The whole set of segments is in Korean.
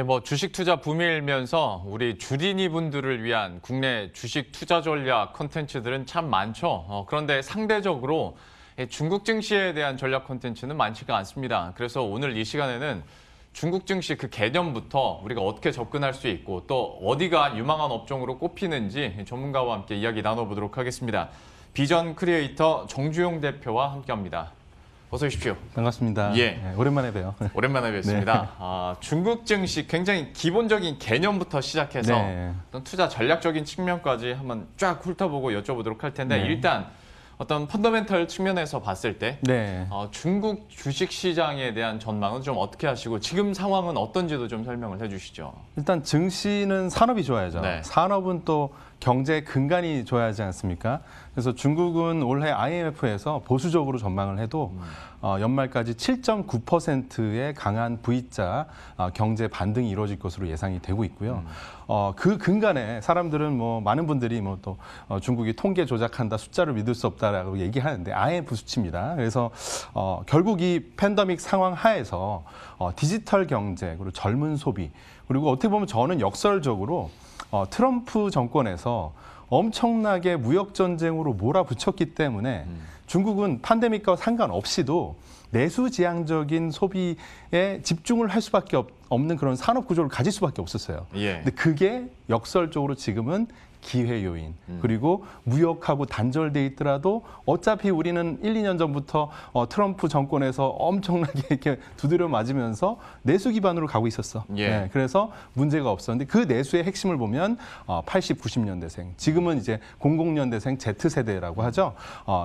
뭐 주식 투자 붐이 일면서 우리 주린이 분들을 위한 국내 주식 투자 전략 콘텐츠들은 참 많죠. 그런데 상대적으로 중국 증시에 대한 전략 콘텐츠는 많지가 않습니다. 그래서 오늘 이 시간에는 중국 증시 그 개념부터 우리가 어떻게 접근할 수 있고 또 어디가 유망한 업종으로 꼽히는지 전문가와 함께 이야기 나눠보도록 하겠습니다. 비전 크리에이터 정주용 대표와 함께합니다. 어서 오십시오. 반갑습니다. 예. 네, 오랜만에 봬요. 오랜만에 뵙습니다. 네. 중국 증시 굉장히 기본적인 개념부터 시작해서 어떤 투자 전략적인 측면까지 한번 쫙 훑어보고 여쭤보도록 할 텐데 일단 어떤 펀더멘털 측면에서 봤을 때 중국 주식 시장에 대한 전망은 좀 어떻게 하시고 지금 상황은 어떤지도 좀 설명을 해주시죠. 일단 증시는 산업이 좋아야죠. 산업은 또 경제의 근간이 좋아야지 않습니까? 그래서 중국은 올해 IMF에서 보수적으로 전망을 해도 연말까지 7.9%의 강한 V자 경제 반등이 이루어질 것으로 예상이 되고 있고요. 그 근간에 사람들은 많은 분들이 또 중국이 통계 조작한다, 숫자를 믿을 수 없다라고 얘기하는데 IMF 수치입니다. 그래서 결국 이 팬데믹 상황 하에서 디지털 경제 그리고 젊은 소비 그리고 어떻게 보면 저는 역설적으로 트럼프 정권에서 엄청나게 무역 전쟁으로 몰아붙였기 때문에 중국은 팬데믹과 상관없이도 내수지향적인 소비에 집중을 할 수밖에 없는 그런 산업 구조를 가질 수밖에 없었어요. 근데 그게 역설적으로 지금은 기회 요인 그리고 무역하고 단절돼 있더라도 어차피 우리는 1, 2년 전부터 트럼프 정권에서 엄청나게 이렇게 두드려 맞으면서 내수 기반으로 가고 있었어. 그래서 문제가 없었는데 그 내수의 핵심을 보면 80, 90년대생, 지금은 이제 00년대생 Z세대라고 하죠.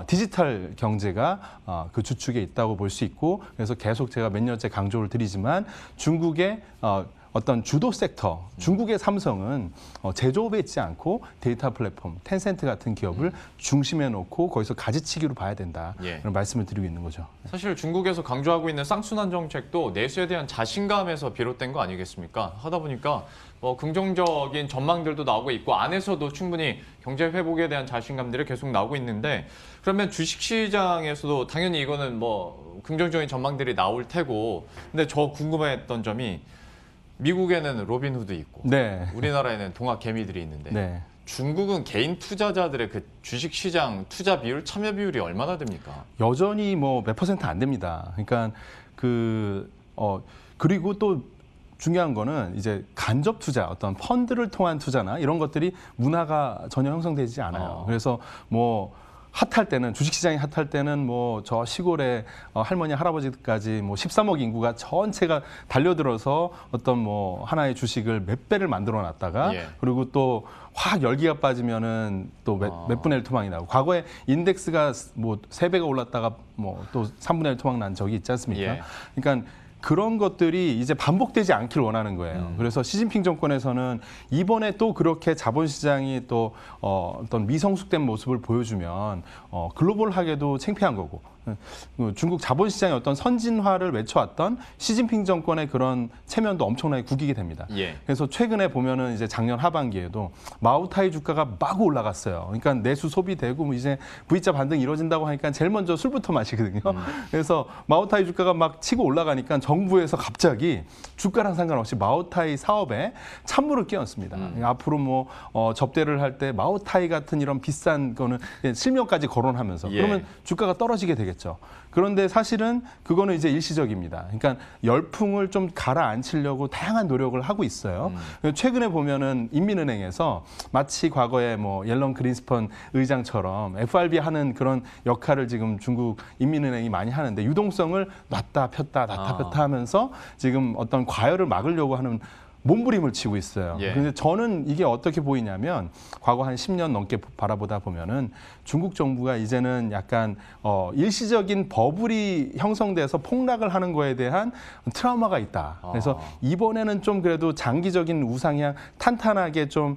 디지털 경제가 그 주축에 있다고 볼 수 있고 그래서 계속 제가 몇 년째 강조를 드리지만 중국의 어떤 주도 섹터, 중국의 삼성은 제조업에 있지 않고 데이터 플랫폼, 텐센트 같은 기업을 중심에 놓고 거기서 가지치기로 봐야 된다. 그런 말씀을 드리고 있는 거죠. 사실 중국에서 강조하고 있는 쌍순환 정책도 내수에 대한 자신감에서 비롯된 거 아니겠습니까? 하다 보니까 긍정적인 전망들도 나오고 있고 안에서도 충분히 경제 회복에 대한 자신감들이 계속 나오고 있는데 그러면 주식시장에서도 당연히 이거는 긍정적인 전망들이 나올 테고 근데 저 궁금했던 점이 미국에는 로빈후드 있고 우리나라에는 동학 개미들이 있는데 중국은 개인 투자자들의 그 주식시장 투자 비율, 참여 비율이 얼마나 됩니까? 여전히 몇 퍼센트 안 됩니다. 그러니까 그리고 또 중요한 거는 이제 간접 투자, 어떤 펀드를 통한 투자나 이런 것들이 문화가 전혀 형성되지 않아요. 그래서 핫할 때는 주식시장이 핫할 때는 저 시골에 할머니 할아버지까지 13억 인구가 전체가 달려들어서 어떤 하나의 주식을 몇 배를 만들어 놨다가 그리고 또 확 열기가 빠지면은 또 몇 분의 1 토막이 나고 과거에 인덱스가 3배가 올랐다가 또 3분의 1 토막 난 적이 있지 않습니까? 그러니까 그런 것들이 이제 반복되지 않기를 원하는 거예요. 그래서 시진핑 정권에서는 이번에 또 그렇게 자본시장이 또 어떤 미성숙된 모습을 보여주면 글로벌하게도 창피한 거고 중국 자본시장의 어떤 선진화를 외쳐왔던 시진핑 정권의 그런 체면도 엄청나게 구기게 됩니다. 그래서 최근에 보면은 이제 작년 하반기에도 마우타이 주가가 마구 올라갔어요. 그러니까 내수 소비되고 이제 V자 반등이 이루어진다고 하니까 제일 먼저 술부터 마시거든요. 그래서 마우타이 주가가 막 치고 올라가니까 정부에서 갑자기 주가랑 상관없이 마우타이 사업에 찬물을 끼얹습니다. 앞으로 접대를 할 때 마우타이 같은 이런 비싼 거는 실명까지 거론하면서 그러면 주가가 떨어지게 되겠죠. 그런데 사실은 그거는 이제 일시적입니다. 그러니까 열풍을 좀 가라앉히려고 다양한 노력을 하고 있어요. 최근에 보면은 인민은행에서 마치 과거에 옐런 그린스펀 의장처럼 FRB 하는 그런 역할을 지금 중국 인민은행이 많이 하는데 유동성을 놨다 폈다 하면서 지금 어떤 과열을 막으려고 하는 몸부림을 치고 있어요. 그런데 저는 이게 어떻게 보이냐면 과거 한 10년 넘게 바라보다 보면은 중국 정부가 이제는 약간 일시적인 버블이 형성돼서 폭락을 하는 거에 대한 트라우마가 있다. 그래서 이번에는 좀 그래도 장기적인 우상향 탄탄하게 좀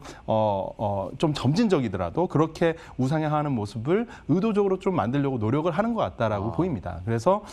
점진적이더라도 그렇게 우상향하는 모습을 의도적으로 좀 만들려고 노력을 하는 것 같다라고 보입니다. 그래서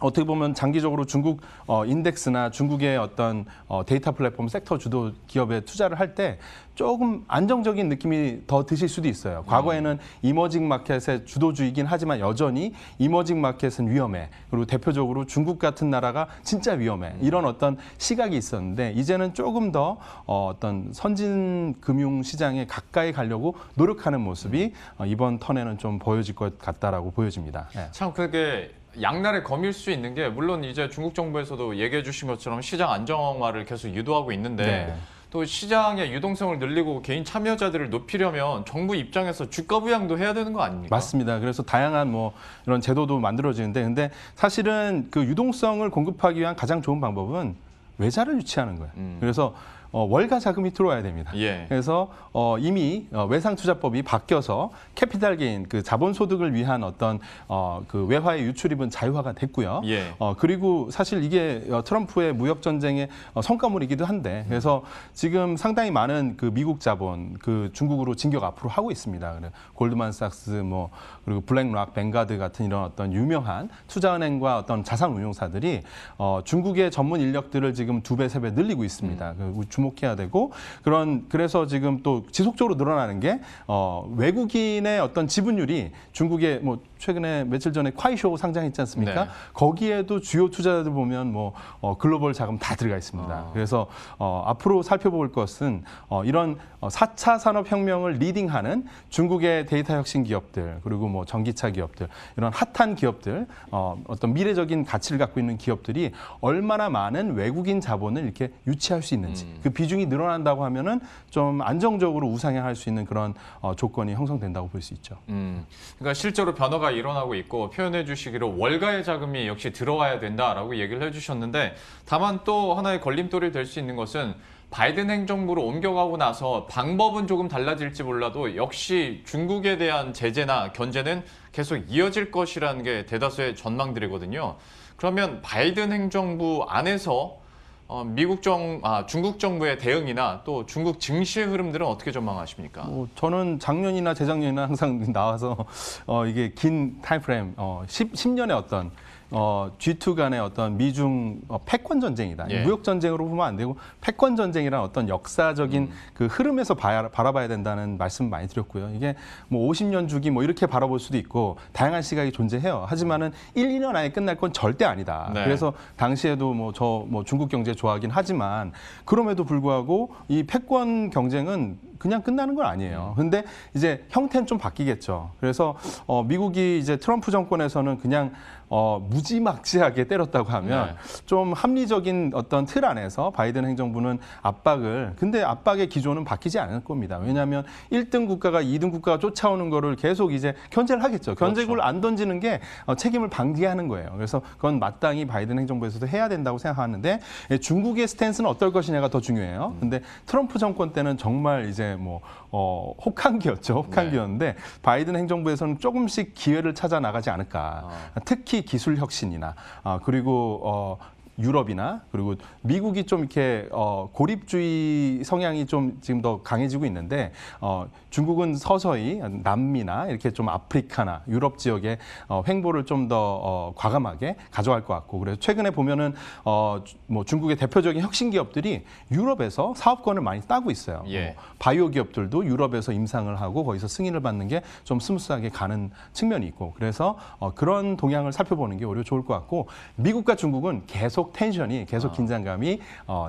어떻게 보면 장기적으로 중국 인덱스나 중국의 어떤 데이터 플랫폼 섹터 주도 기업에 투자를 할 때 조금 안정적인 느낌이 더 드실 수도 있어요. 과거에는 이머징 마켓의 주도주의긴 하지만 여전히 이머징 마켓은 위험해. 그리고 대표적으로 중국 같은 나라가 진짜 위험해. 이런 어떤 시각이 있었는데 이제는 조금 더 어떤 선진 금융 시장에 가까이 가려고 노력하는 모습이 이번 턴에는 좀 보여질 것 같다라고 보여집니다. 네. 참 그게 양날의 검일 수 있는 게 물론 이제 중국 정부에서도 얘기해 주신 것처럼 시장 안정화를 계속 유도하고 있는데 네. 또 시장의 유동성을 늘리고 개인 참여자들을 높이려면 정부 입장에서 주가 부양도 해야 되는 거 아닙니까? 맞습니다. 그래서 다양한 뭐 이런 제도도 만들어지는데 근데 사실은 그 유동성을 공급하기 위한 가장 좋은 방법은 외자를 유치하는 거예요. 그래서 월가 자금이 들어와야 됩니다. 예. 그래서 이미 외상투자법이 바뀌어서 캐피탈 게인, 그 자본소득을 위한 어떤 그 외화의 유출입은 자유화가 됐고요. 예. 그리고 사실 이게 트럼프의 무역 전쟁의 성과물이기도 한데 그래서 지금 상당히 많은 그 미국 자본 그 중국으로 진격 앞으로 하고 있습니다. 골드만삭스 뭐 그리고 블랙락, 뱅가드 같은 이런 어떤 유명한 투자은행과 어떤 자산운용사들이 중국의 전문 인력들을 지금 2배, 3배 늘리고 있습니다. 주목해야 되고 그래서 지금 또 지속적으로 늘어나는 게 외국인의 어떤 지분율이 중국의 뭐 최근에 며칠 전에 콰이쇼 상장했지 않습니까? 네. 거기에도 주요 투자자들 보면 뭐 글로벌 자금 다 들어가 있습니다. 그래서 앞으로 살펴볼 것은 이런 4차 산업혁명을 리딩하는 중국의 데이터 혁신 기업들 그리고 뭐 전기차 기업들 이런 핫한 기업들 어떤 미래적인 가치를 갖고 있는 기업들이 얼마나 많은 외국인 자본을 이렇게 유치할 수 있는지 그 비중이 늘어난다고 하면은 좀 안정적으로 우상향할 수 있는 그런 조건이 형성된다고 볼 수 있죠. 그러니까 실제로 변화가 일어나고 있고 표현해 주시기로 월가의 자금이 역시 들어와야 된다라고 얘기를 해주셨는데 다만 또 하나의 걸림돌이 될 수 있는 것은 바이든 행정부로 옮겨가고 나서 방법은 조금 달라질지 몰라도 역시 중국에 대한 제재나 견제는 계속 이어질 것이라는 게 대다수의 전망들이거든요. 그러면 바이든 행정부 안에서 중국 정부의 대응이나 또 중국 증시의 흐름들은 어떻게 전망하십니까? 저는 작년이나 재작년이나 항상 나와서 이게 긴 타임프레임 10년의 어떤 G2 간의 어떤 미중 패권 전쟁이다. 예. 무역 전쟁으로 보면 안 되고 패권 전쟁이란 어떤 역사적인 그 흐름에서 바라봐야 된다는 말씀 많이 드렸고요. 이게 뭐 50년 주기 뭐 이렇게 바라볼 수도 있고 다양한 시각이 존재해요. 하지만은 1, 2년 안에 끝날 건 절대 아니다. 네. 그래서 당시에도 뭐 중국 경제 좋아하긴 하지만 그럼에도 불구하고 이 패권 경쟁은 그냥 끝나는 건 아니에요. 근데 이제 형태는 좀 바뀌겠죠. 그래서 미국이 이제 트럼프 정권에서는 그냥 무지막지하게 때렸다고 하면 좀 합리적인 어떤 틀 안에서 바이든 행정부는 근데 압박의 기조는 바뀌지 않을 겁니다. 왜냐하면 1등 국가가 2등 국가가 쫓아오는 거를 계속 이제 견제를 하겠죠. 견제구를 그렇죠. 안 던지는 게 책임을 방기하는 거예요. 그래서 그건 마땅히 바이든 행정부에서도 해야 된다고 생각하는데 중국의 스탠스는 어떨 것이냐가 더 중요해요. 근데 트럼프 정권 때는 정말 이제 뭐 혹한기였죠. 혹한기였는데 바이든 행정부에서는 조금씩 기회를 찾아 나가지 않을까. 특히 기술 혁신이나 그리고 유럽이나 그리고 미국이 좀 이렇게 고립주의 성향이 좀 지금 더 강해지고 있는데 중국은 서서히 남미나 이렇게 좀 아프리카나 유럽 지역의 횡보를 좀 더 과감하게 가져갈 것 같고 그래서 최근에 보면은 뭐 중국의 대표적인 혁신 기업들이 유럽에서 사업권을 많이 따고 있어요. 예. 바이오 기업들도 유럽에서 임상을 하고 거기서 승인을 받는 게 좀 스무스하게 가는 측면이 있고 그래서 그런 동향을 살펴보는 게 오히려 좋을 것 같고 미국과 중국은 계속 긴장감이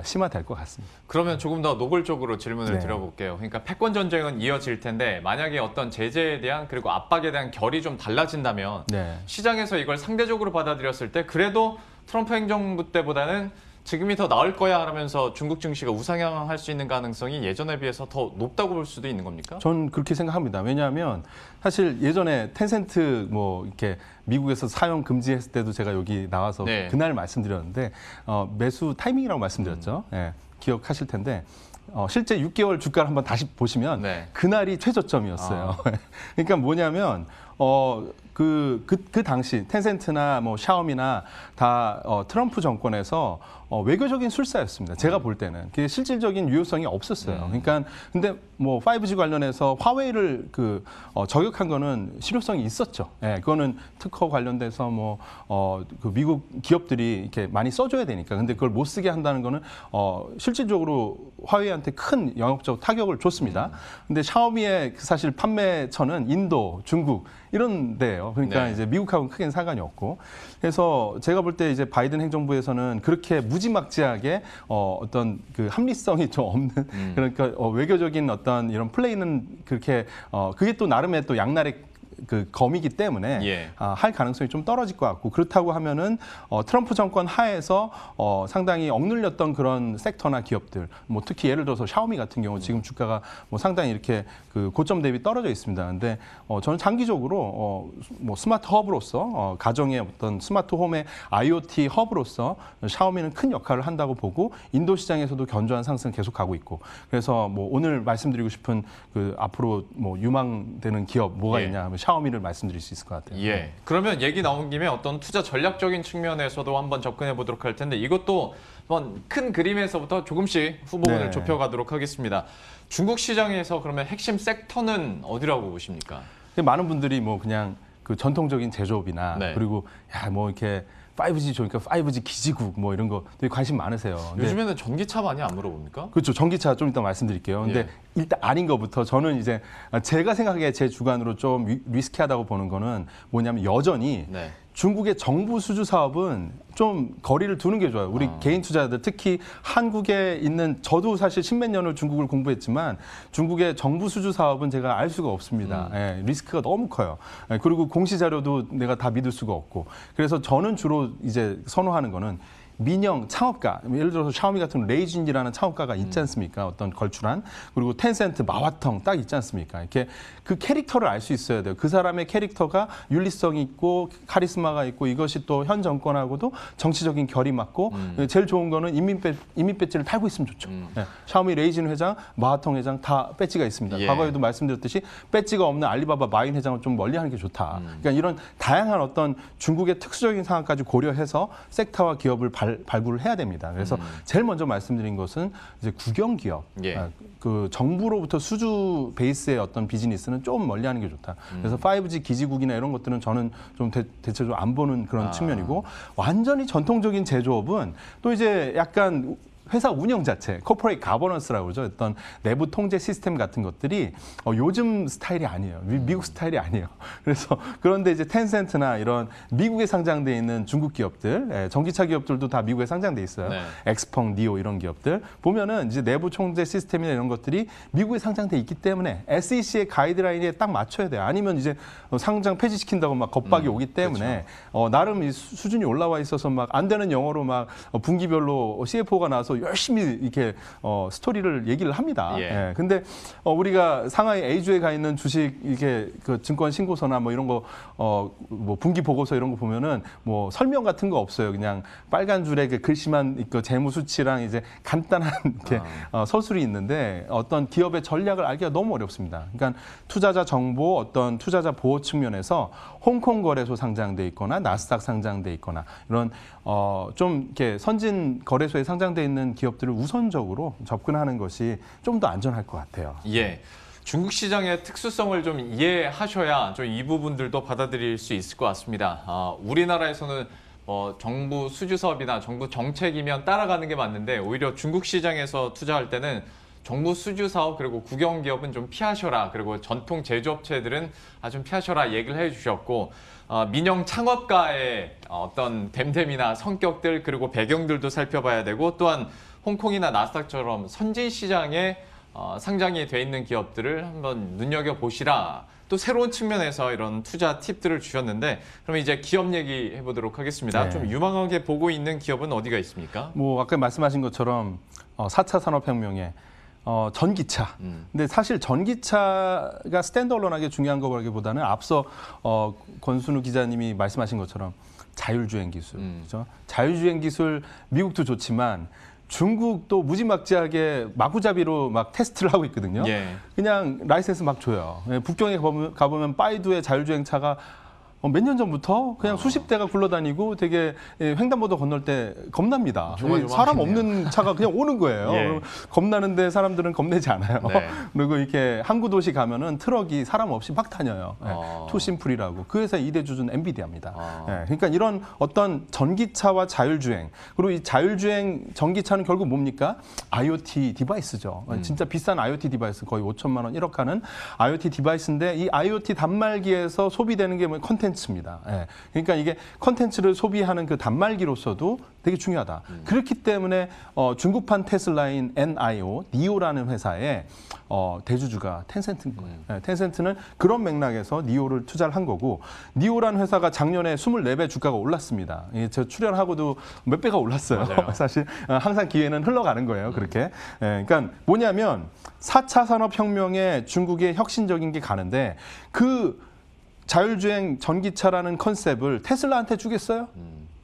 심화될 것 같습니다. 그러면 조금 더 노골적으로 질문을 네. 드려볼게요. 그러니까 패권 전쟁은 이어질 텐데 만약에 어떤 제재에 대한 그리고 압박에 대한 결이 좀 달라진다면 네. 시장에서 이걸 상대적으로 받아들였을 때 그래도 트럼프 행정부 때보다는 지금이 더 나을 거야 하면서 중국 증시가 우상향할 수 있는 가능성이 예전에 비해서 더 높다고 볼 수도 있는 겁니까? 전 그렇게 생각합니다. 왜냐하면 사실 예전에 텐센트 뭐 이렇게 미국에서 사용 금지했을 때도 제가 여기 나와서 네. 그날 말씀드렸는데 매수 타이밍이라고 말씀드렸죠. 예, 기억하실 텐데 실제 6개월 주가를 한번 다시 보시면 네. 그날이 최저점이었어요. 그러니까 뭐냐면 그 당시 텐센트나 뭐 샤오미나 다 트럼프 정권에서 외교적인 술사였습니다. 제가 볼 때는 그게 실질적인 유효성이 없었어요. 그러니까 근데 뭐 5G 관련해서 화웨이를 저격한 거는 실효성이 있었죠. 예, 그거는 특허 관련돼서 그 미국 기업들이 이렇게 많이 써줘야 되니까. 근데 그걸 못 쓰게 한다는 거는 실질적으로 화웨이한테 큰 영역적 타격을 줬습니다. 근데 샤오미의 사실 판매처는 인도, 중국 이런 데예요. 그러니까 네. 이제 미국하고는 크게 상관이 없고. 그래서 제가 볼 때 이제 바이든 행정부에서는 그렇게 무지막지하게 어떤 그 합리성이 좀 없는 그러니까 외교적인 어떤 이런 플레이는 그렇게 그게 또 나름의 또 양날의 그 검이기 때문에 예. 할 가능성이 좀 떨어질 것 같고 그렇다고 하면은 트럼프 정권 하에서 상당히 억눌렸던 그런 섹터나 기업들 뭐 특히 예를 들어서 샤오미 같은 경우 지금 주가가 뭐 상당히 이렇게 그 고점 대비 떨어져 있습니다. 근데 저는 장기적으로 뭐 스마트 허브로서 가정의 어떤 스마트 홈의 IoT 허브로서 샤오미는 큰 역할을 한다고 보고 인도 시장에서도 견조한 상승 계속 가고 있고 그래서 뭐 오늘 말씀드리고 싶은 그 앞으로 뭐 유망되는 기업 뭐가 예. 있냐 하면 샤오미를 말씀드릴 수 있을 것 같아요. 예. 그러면 얘기 나온 김에 어떤 투자 전략적인 측면에서도 한번 접근해 보도록 할 텐데 이것도 한번 큰 그림에서부터 조금씩 후보군을 네. 좁혀가도록 하겠습니다. 중국 시장에서 그러면 핵심 섹터는 어디라고 보십니까? 많은 분들이 뭐 그냥 그 전통적인 제조업이나 네. 그리고 야 뭐 이렇게 5G 좋으니까 5G 기지국 뭐 이런 거 되게 관심 많으세요. 근데 요즘에는 전기차 많이 안 물어봅니까? 그렇죠. 전기차 좀 이따 말씀드릴게요. 근데 예. 일단 아닌 것부터 저는 이제 제가 생각하기에 제 주관으로 좀 리스키하다고 보는 거는 뭐냐면 여전히 네. 중국의 정부 수주 사업은 좀 거리를 두는 게 좋아요. 우리 개인 투자자들 특히 한국에 있는 저도 사실 십몇 년을 중국을 공부했지만 중국의 정부 수주 사업은 제가 알 수가 없습니다. 예, 리스크가 너무 커요. 예, 그리고 공시 자료도 내가 다 믿을 수가 없고. 그래서 저는 주로 이제 선호하는 거는 민영 창업가, 예를 들어서 샤오미 같은 레이진이라는 창업가가 있지 않습니까? 어떤 걸출한 그리고 텐센트, 마화텅 딱 있지 않습니까? 이렇게 그 캐릭터를 알 수 있어야 돼요. 그 사람의 캐릭터가 윤리성이 있고 카리스마가 있고 이것이 또 현 정권하고도 정치적인 결이 맞고 제일 좋은 거는 인민 배지를 달고 있으면 좋죠. 예, 샤오미 레이진 회장, 마화텅 회장 다 배지가 있습니다. 예. 과거에도 말씀드렸듯이 배지가 없는 알리바바 마윈 회장은 좀 멀리하는 게 좋다. 그러니까 이런 다양한 어떤 중국의 특수적인 상황까지 고려해서 섹터와 기업을 발굴을 해야 됩니다. 그래서 제일 먼저 말씀드린 것은 이제 국영 기업, 예. 그 정부로부터 수주 베이스의 어떤 비즈니스는 좀 멀리하는 게 좋다. 그래서 5G 기지국이나 이런 것들은 저는 좀 대체적으로 안 보는 그런 측면이고 완전히 전통적인 제조업은 또 이제 약간 회사 운영 자체, 코퍼레이트 가버넌스라고 그러죠. 어떤 내부 통제 시스템 같은 것들이 요즘 스타일이 아니에요. 미국 스타일이 아니에요. 그래서 그런데 이제 텐센트나 이런 미국에 상장돼 있는 중국 기업들, 전기차 기업들도 다 미국에 상장돼 있어요. 네. 엑스펑, 니오 이런 기업들 보면은 이제 내부 통제 시스템이나 이런 것들이 미국에 상장돼 있기 때문에 SEC의 가이드라인에 딱 맞춰야 돼요. 아니면 이제 상장 폐지시킨다고 막 겁박이 오기 때문에 나름 이 수준이 올라와 있어서 막 안 되는 영어로 막 분기별로 CFO가 나와서 열심히 이렇게 스토리를 얘기를 합니다. 예. 예. 근데 우리가 상하이 A주에 가 있는 주식 이게 그 증권 신고서나 뭐 이런 거 뭐 분기 보고서 이런 거 보면은 뭐 설명 같은 거 없어요. 그냥 빨간 줄에 그 글씨만 있고 재무 수치랑 이제 간단한 이렇게 서술이 있는데 어떤 기업의 전략을 알기가 너무 어렵습니다. 그러니까 투자자 정보, 어떤 투자자 보호 측면에서 홍콩 거래소 상장돼 있거나 나스닥 상장돼 있거나 이런 좀 이렇게 선진 거래소에 상장돼 있는 기업들을 우선적으로 접근하는 것이 좀 더 안전할 것 같아요. 예. 중국 시장의 특수성을 좀 이해하셔야 좀 이 부분들도 받아들일 수 있을 것 같습니다. 우리나라에서는 정부 수주 사업이나 정부 정책이면 따라가는 게 맞는데 오히려 중국 시장에서 투자할 때는 정부 수주 사업 그리고 국영 기업은 좀 피하셔라. 그리고 전통 제조업체들은 좀 피하셔라 얘기를 해주셨고 민영 창업가의 어떤 됨됨이나 성격들 그리고 배경들도 살펴봐야 되고 또한 홍콩이나 나스닥처럼 선진 시장에 상장이 돼 있는 기업들을 한번 눈여겨보시라. 또 새로운 측면에서 이런 투자 팁들을 주셨는데 그럼 이제 기업 얘기 해보도록 하겠습니다. 네. 좀 유망하게 보고 있는 기업은 어디가 있습니까? 뭐 아까 말씀하신 것처럼 4차 산업혁명에 전기차. 근데 사실 전기차가 스탠드얼론하게 중요한 거라기보다는 앞서 권순우 기자님이 말씀하신 것처럼 자율주행 기술, 그렇죠? 자율주행 기술 미국도 좋지만 중국도 무지막지하게 마구잡이로 막 테스트를 하고 있거든요. 예. 그냥 라이센스 막 줘요. 예, 북경에 가보면 바이두의 자율주행차가 몇 년 전부터 그냥 수십 대가 굴러다니고 되게 횡단보도 건널 때 겁납니다. 사람 없는 차가 그냥 오는 거예요. 예. 겁나는데 사람들은 겁내지 않아요. 네. 그리고 이렇게 항구 도시 가면은 트럭이 사람 없이 막 다녀요. 투심플이라고. 그 회사 2대 주주는 엔비디아입니다. 예, 그러니까 이런 어떤 전기차와 자율주행, 그리고 이 자율주행 전기차는 결국 뭡니까? IoT 디바이스죠. 진짜 비싼 IoT 디바이스, 거의 5천만 원, 1억 하는 IoT 디바이스인데, 이 IoT 단말기에서 소비되는 게 뭐 컨텐츠입니다. 예. 그러니까 이게 컨텐츠를 소비하는 그 단말기로서도 되게 중요하다. 그렇기 때문에 중국판 테슬라인 NIO라는 회사의 대주주가 텐센트인 거예요. 예, 텐센트는 그런 맥락에서 니오를 투자를 한 거고, 니오라는 회사가 작년에 24배 주가가 올랐습니다. 저 출연하고도 몇 배가 올랐어요. 사실 항상 기회는 흘러가는 거예요. 그렇게. 예, 그러니까 뭐냐면 4차 산업혁명에 중국의 혁신적인 게 가는데, 그 자율주행 전기차라는 컨셉을 테슬라한테 주겠어요?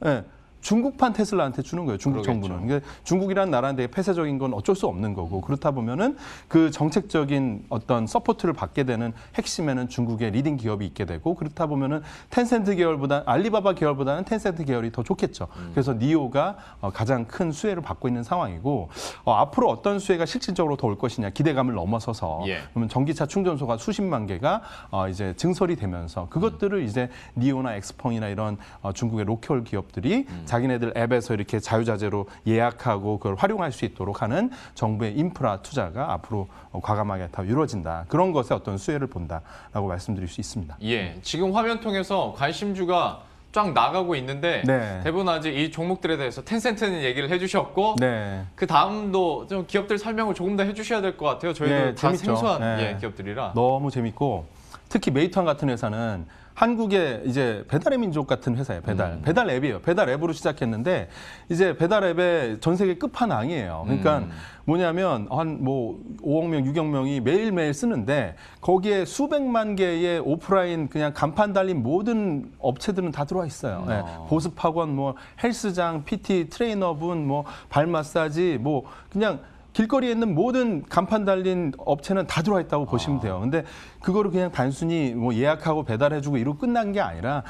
예. 중국판 테슬라한테 주는 거예요. 중국 그러겠죠. 정부는. 그러니까 중국이라는 나라는 되게 폐쇄적인 건 어쩔 수 없는 거고, 그렇다 보면은 그 정책적인 어떤 서포트를 받게 되는 핵심에는 중국의 리딩 기업이 있게 되고, 그렇다 보면은 텐센트 계열보다, 알리바바 계열보다는 텐센트 계열이 더 좋겠죠. 그래서 니오가 가장 큰 수혜를 받고 있는 상황이고, 앞으로 어떤 수혜가 실질적으로 더 올 것이냐, 기대감을 넘어서서 그러면 전기차 충전소가 수십만 개가 이제 증설이 되면서, 그것들을 이제 니오나 엑스펑이나 이런 중국의 로컬 기업들이 자기네들 앱에서 이렇게 자유자재로 예약하고 그걸 활용할 수 있도록 하는 정부의 인프라 투자가 앞으로 과감하게 다 이루어진다. 그런 것에 어떤 수혜를 본다라고 말씀드릴 수 있습니다. 예, 지금 화면 통해서 관심주가 쫙 나가고 있는데, 네. 대부분 아직 이 종목들에 대해서 텐센트는 얘기를 해주셨고, 네. 그 다음도 좀 기업들 설명을 조금 더 해주셔야 될 것 같아요. 저희도 네, 다 재밌죠. 생소한 네. 기업들이라. 너무 재밌고, 특히 메이투안 같은 회사는 한국의 이제 배달의 민족 같은 회사예요. 배달 앱이에요. 배달 앱으로 시작했는데, 이제 배달 앱의 전 세계 끝판왕이에요. 그러니까 뭐냐면 한 뭐 5억 명, 6억 명이 매일매일 쓰는데, 거기에 수백만 개의 오프라인 그냥 간판 달린 모든 업체들은 다 들어와 있어요. 네. 보습학원, 뭐 헬스장, PT, 트레이너분, 뭐 발 마사지, 뭐 그냥 길거리에 있는 모든 간판 달린 업체는 다 들어와 있다고 보시면 돼요. 근데 그거를 그냥 단순히 뭐 예약하고 배달해주고 이러고 끝난 게 아니라,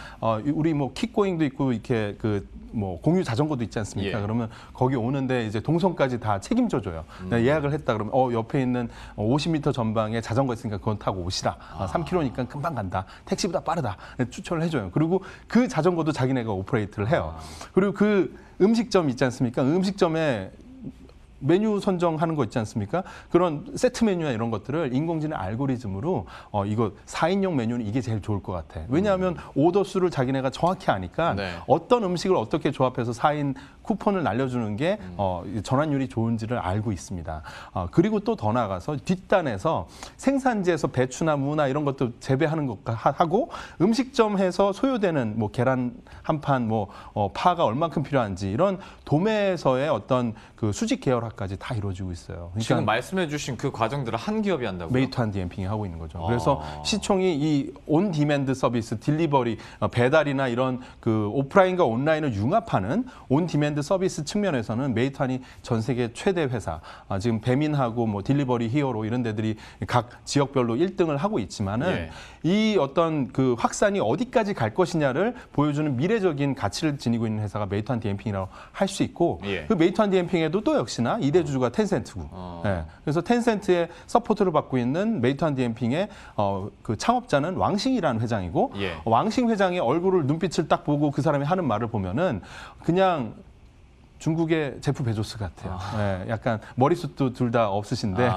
우리 뭐 킥고잉도 있고, 이렇게 뭐 공유 자전거도 있지 않습니까? 그러면 거기 오는데 이제 동선까지 다 책임져 줘요. 예약을 했다 그러면 옆에 있는 50m 전방에 자전거 있으니까 그건 타고 오시라. 3km니까 금방 간다. 택시보다 빠르다. 추천을 해줘요. 그리고 그 자전거도 자기네가 오퍼레이트를 해요. 그리고 그 음식점 있지 않습니까? 음식점에 메뉴 선정하는 거 있지 않습니까? 그런 세트 메뉴나 이런 것들을 인공지능 알고리즘으로 이거 4인용 메뉴는 이게 제일 좋을 것 같아. 왜냐하면 오더 수를 자기네가 정확히 아니까 어떤 음식을 어떻게 조합해서 4인 쿠폰을 날려주는 게 전환율이 좋은지를 알고 있습니다. 그리고 또 더 나아가서 뒷단에서 생산지에서 배추나 무나 이런 것도 재배하는 것 하고, 음식점에서 소요되는 뭐 계란 한 판, 뭐 파가 얼만큼 필요한지 이런 도매에서의 어떤 그 수직 계열화까지 다 이루어지고 있어요. 그러니까 지금 말씀해주신 그 과정들을 한 기업이 한다고요? 메이투안 디엠핑이 하고 있는 거죠. 그래서 시총이 이 온 디맨드 서비스, 딜리버리, 배달이나 이런 그 오프라인과 온라인을 융합하는 온 디맨드 서비스 측면에서는 메이투안이 전 세계 최대 회사. 지금 배민하고 뭐 딜리버리 히어로 이런 데들이 각 지역별로 1등을 하고 있지만은 이 어떤 그 확산이 어디까지 갈 것이냐를 보여주는 미래적인 가치를 지니고 있는 회사가 메이투안 디엠핑이라고 할 수 있고, 그 메이투안 디엠핑에도 또 역시나 2대 주주가 텐센트고, 그래서 텐센트의 서포트를 받고 있는 메이투안 디엠핑의 그 창업자는 왕싱이라는 회장이고, 왕싱 회장의 얼굴을 눈빛을 딱 보고 그 사람이 하는 말을 보면은 그냥 중국의 제프 베조스 같아요. 약간 머리숱도 둘 다 없으신데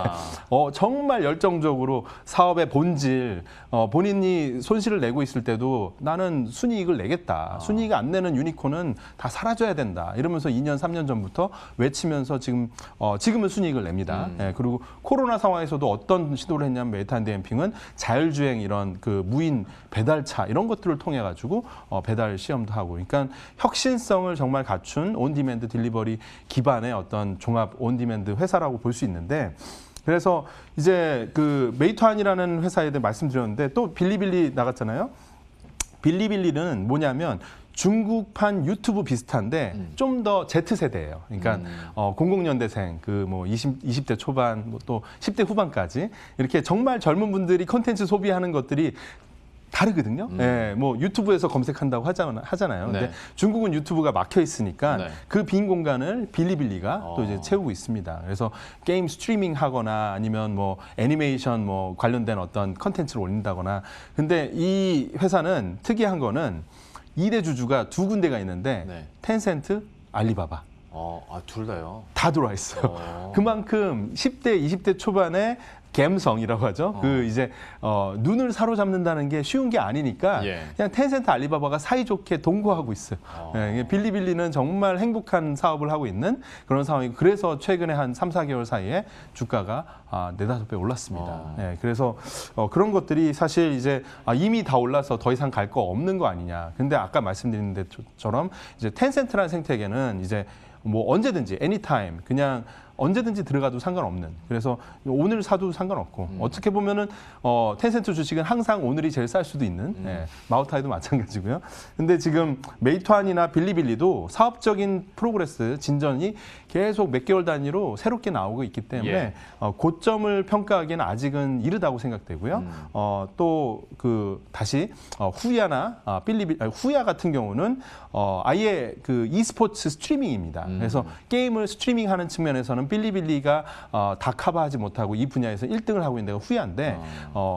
정말 열정적으로 사업의 본질, 본인이 손실을 내고 있을 때도 나는 순이익을 내겠다. 순이익 안 내는 유니콘은 다 사라져야 된다. 이러면서 2년, 3년 전부터 외치면서 지금은 순이익을 냅니다. 그리고 코로나 상황에서도 어떤 시도를 했냐면 메이투안 디엠핑은 자율주행 이런 그 무인 배달차 이런 것들을 통해 가지고 배달 시험도 하고, 그러니까 혁신성을 정말 갖춘 온디맨드 딜리버리 기반의 어떤 종합 온디맨드 회사라고 볼 수 있는데, 그래서 이제 그 메이투안이라는 회사에 대해 말씀드렸는데 또 빌리빌리 나갔잖아요. 빌리빌리는 뭐냐면 중국판 유튜브 비슷한데 좀 더 Z세대예요. 그러니까 00년대생 그 뭐 20대 초반 뭐 또 10대 후반까지 이렇게 정말 젊은 분들이 콘텐츠 소비하는 것들이 다르거든요. 예, 뭐 유튜브에서 검색한다고 하잖아요. 근데 네. 중국은 유튜브가 막혀 있으니까 네. 그 빈 공간을 빌리빌리가 또 이제 채우고 있습니다. 그래서 게임 스트리밍 하거나 아니면 뭐 애니메이션 뭐 관련된 어떤 컨텐츠를 올린다거나. 근데 이 회사는 특이한 거는 2대 주주가 두 군데가 있는데 네. 텐센트, 알리바바. 둘 다요. 다 들어와 있어요. 그만큼 10대, 20대 초반에 갬성이라고 하죠. 그 이제 눈을 사로잡는다는 게 쉬운 게 아니니까 예. 그냥 텐센트, 알리바바가 사이좋게 동거하고 있어요. 예, 빌리빌리는 정말 행복한 사업을 하고 있는 그런 상황이고 그래서 최근에 한 3, 4개월 사이에 주가가 4, 5배 올랐습니다. 예, 그래서 그런 것들이 사실 이제 이미 다 올라서 더 이상 갈 거 없는 거 아니냐. 근데 아까 말씀드린 데처럼 이제 텐센트라는 생태계는 이제 뭐 언제든지 애니타임 그냥 언제든지 들어가도 상관없는. 그래서 오늘 사도 상관없고 어떻게 보면은 텐센트 주식은 항상 오늘이 제일 쌀 수도 있는 예, 마오타이도 마찬가지고요. 근데 지금 메이투안이나 빌리빌리도 사업적인 프로그레스 진전이 계속 몇 개월 단위로 새롭게 나오고 있기 때문에 예. 고점을 평가하기에는 아직은 이르다고 생각되고요. 또 그 다시 후야나 후야 같은 경우는 아예 그 e스포츠 스트리밍입니다. 그래서 게임을 스트리밍하는 측면에서는 빌리빌리가 다 커버하지 못하고 이 분야에서 1등을 하고 있는 데가 후야인데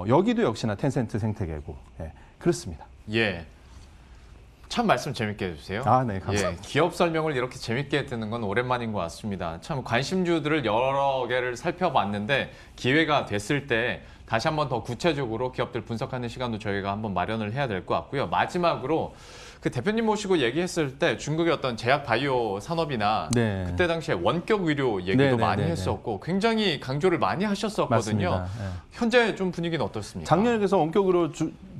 여기도 역시나 텐센트 생태계고 예, 그렇습니다. 예. 참 말씀 재밌게 해주세요. 네, 감사합니다. 예, 기업 설명을 이렇게 재밌게 듣는 건 오랜만인 것 같습니다. 참 관심주들을 여러 개를 살펴봤는데 기회가 됐을 때 다시 한번 더 구체적으로 기업들 분석하는 시간도 저희가 한번 마련을 해야 될 것 같고요. 마지막으로 그 대표님 모시고 얘기했을 때 중국의 어떤 제약 바이오 산업이나 네. 그때 당시에 원격 의료 얘기도 네, 네, 많이 네, 했었고 굉장히 강조를 많이 하셨었거든요. 맞습니다. 예. 현재 좀 분위기는 어떻습니까? 작년에 그래서 원격으로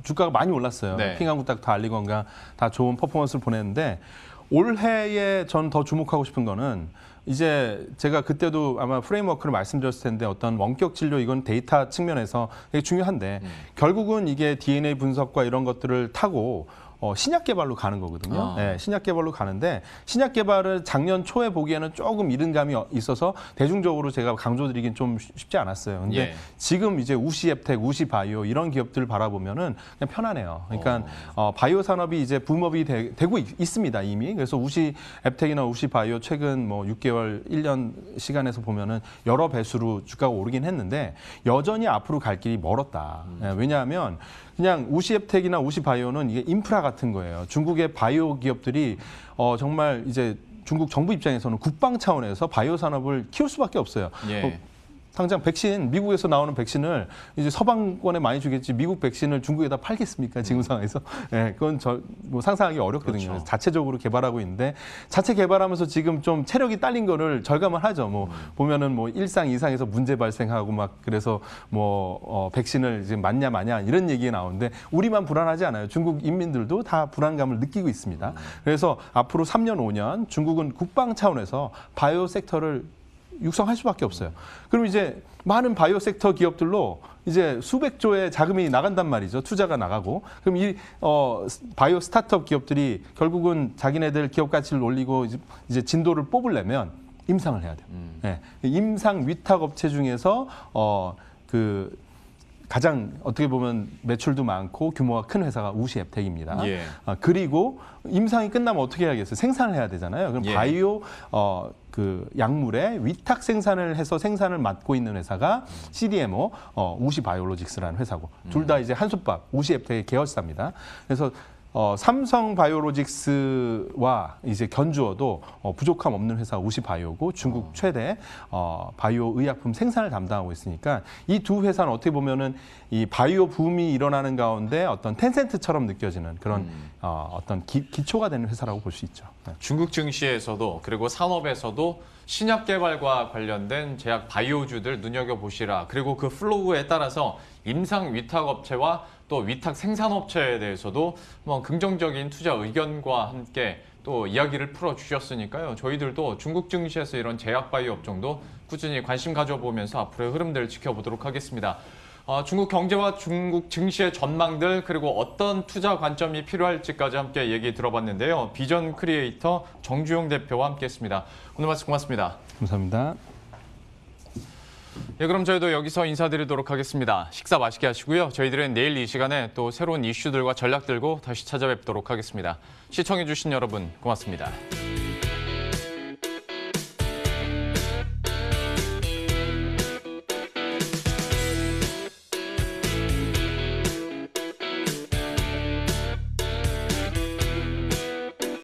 주가가 많이 올랐어요. 네. 핑하고 다 알리건가 다 좋은 퍼포먼스를 보냈는데 올해에 전 더 주목하고 싶은 거는 이제 제가 그때도 아마 프레임워크를 말씀드렸을 텐데 어떤 원격 진료 이건 데이터 측면에서 되게 중요한데 결국은 이게 DNA 분석과 이런 것들을 타고 신약 개발로 가는 거거든요. 네, 신약 개발로 가는데 신약 개발을 작년 초에 보기에는 조금 이른 감이 있어서 대중적으로 제가 강조드리긴 좀 쉽지 않았어요. 근데 예. 지금 이제 우시앱텍, 우시바이오 이런 기업들을 바라보면은 그냥 편하네요. 그러니까 바이오 산업이 이제 붐업이 되고 있습니다 이미. 그래서 우시앱텍이나 우시바이오 최근 뭐 6개월, 1년 시간에서 보면은 여러 배수로 주가가 오르긴 했는데 여전히 앞으로 갈 길이 멀었다. 예, 왜냐하면 그냥 우시앱텍이나 우시바이오는 이게 인프라 같은 거예요. 중국의 바이오 기업들이 정말 이제 중국 정부 입장에서는 국방 차원에서 바이오 산업을 키울 수밖에 없어요. 예. 당장 백신, 미국에서 나오는 백신을 이제 서방권에 많이 주겠지 미국 백신을 중국에다 팔겠습니까? 지금 상황에서. 네, 그건 뭐 상상하기 어렵거든요. 그렇죠. 자체적으로 개발하고 있는데 자체 개발하면서 지금 좀 체력이 딸린 거를 절감을 하죠. 뭐 보면은 뭐 1상, 2상에서 문제 발생하고 막 그래서 뭐 백신을 지금 맞냐 마냐 이런 얘기가 나오는데 우리만 불안하지 않아요. 중국 인민들도 다 불안감을 느끼고 있습니다. 그래서 앞으로 3년, 5년 중국은 국방 차원에서 바이오 섹터를 육성할 수밖에 없어요. 그럼 이제 많은 바이오 섹터 기업들로 이제 수백조의 자금이 나간단 말이죠. 투자가 나가고. 그럼 이 바이오 스타트업 기업들이 결국은 자기네들 기업 가치를 올리고 이제 진도를 뽑으려면 임상을 해야 돼요. 네. 임상 위탁 업체 중에서 그 가장 어떻게 보면 매출도 많고 규모가 큰 회사가 우시앱텍입니다. 예. 그리고 임상이 끝나면 어떻게 해야겠어요? 생산을 해야 되잖아요. 그럼 예. 바이오 그 약물의 위탁 생산을 해서 생산을 맡고 있는 회사가 CDMO 우시바이오로직스라는 회사고 둘 다 이제 한솥밥 우시앱텍의 계열사입니다. 그래서 삼성 바이오로직스와 이제 견주어도 부족함 없는 회사 우시바이오고 중국 최대 바이오 의약품 생산을 담당하고 있으니까 이 두 회사는 어떻게 보면은 이 바이오 붐이 일어나는 가운데 어떤 텐센트처럼 느껴지는 그런 어떤 기초가 되는 회사라고 볼 수 있죠. 네. 중국 증시에서도 그리고 산업에서도 신약 개발과 관련된 제약 바이오주들 눈여겨보시라. 그리고 그 플로우에 따라서 임상 위탁 업체와 또 위탁 생산업체에 대해서도 뭐 긍정적인 투자 의견과 함께 또 이야기를 풀어주셨으니까요. 저희들도 중국 증시에서 이런 제약 바이오 업종도 꾸준히 관심 가져보면서 앞으로의 흐름들을 지켜보도록 하겠습니다. 중국 경제와 중국 증시의 전망들 그리고 어떤 투자 관점이 필요할지까지 함께 얘기 들어봤는데요. 비전 크리에이터 정주영 대표와 함께했습니다. 오늘 말씀 고맙습니다. 감사합니다. 예, 그럼 저희도 여기서 인사드리도록 하겠습니다. 식사 맛있게 하시고요. 저희들은 내일 이 시간에 또 새로운 이슈들과 전략 들고 다시 찾아뵙도록 하겠습니다. 시청해주신 여러분 고맙습니다.